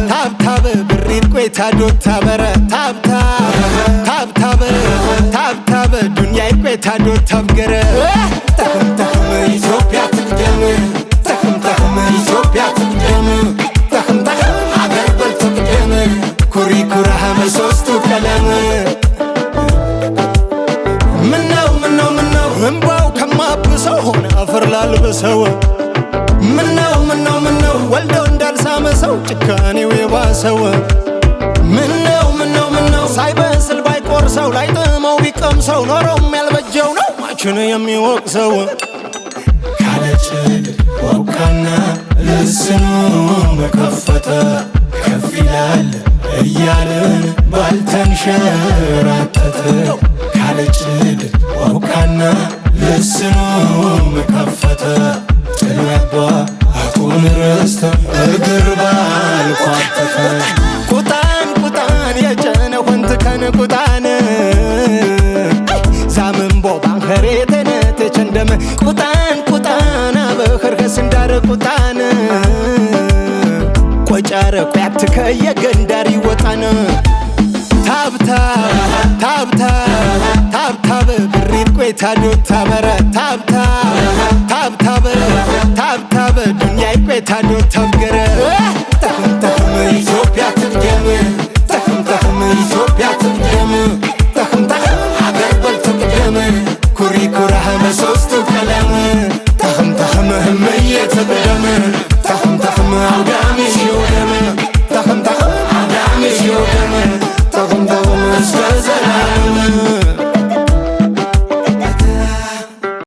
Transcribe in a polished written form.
ታብታብ ብሪን ቆይታ ዶታ በረ ታብታብ ዱንያ ቆይታ ዶታ ገረ ተኸም ኢትዮጵያ ትቅደም ተኸም ኢትዮጵያ ትቅደም ተኸም አገር በልቶ ቅደም ኩሪ ኩራህ በሶስቱ ቀለም ምነው እንባው ከማብሰው ሆነ አፈር ላልበሰው ምነው ወልደው እንዳልሳመሰው ጭካኔው የባሰው ምነው ሳይበስል ባይቆርሰው ላይጥመው ቢቀምሰው ኖሮም ያልበጀው ነው ማቹን የሚወቅሰው ካለጭድ ወቃና ልስኑ መከፈተ ከፍ ይላል እያልን ባልተንሸራተተ ካለጭድ ወቃና ልስኑ መከፈተ ጥልያባ አቁን ረስተ እግር ባልኳተተ ቁጣን የጨነ ወንትከን ቁጣን ዛምንቦ ባንከሬተነ ተቸንደመ ቁጣን አበኸርከስ እንዳረ ቁጣን ቆጫረ ቆያትከ የገንዳሪ ወጣን ታብታብ ብሪን ቆይታ ዶታ በረ ታብታብ ዱንያ ቆይታ ዶታ ገረ ተኸም ኢትዮጵያ ትቅደም ተኸም ኢትዮጵያ ትቅደም ተኸም አገር በልቶ ቅደም ኩሪ ኩራህ በሶስቱ ቀለም ተኸም ህመዬ ትቅደም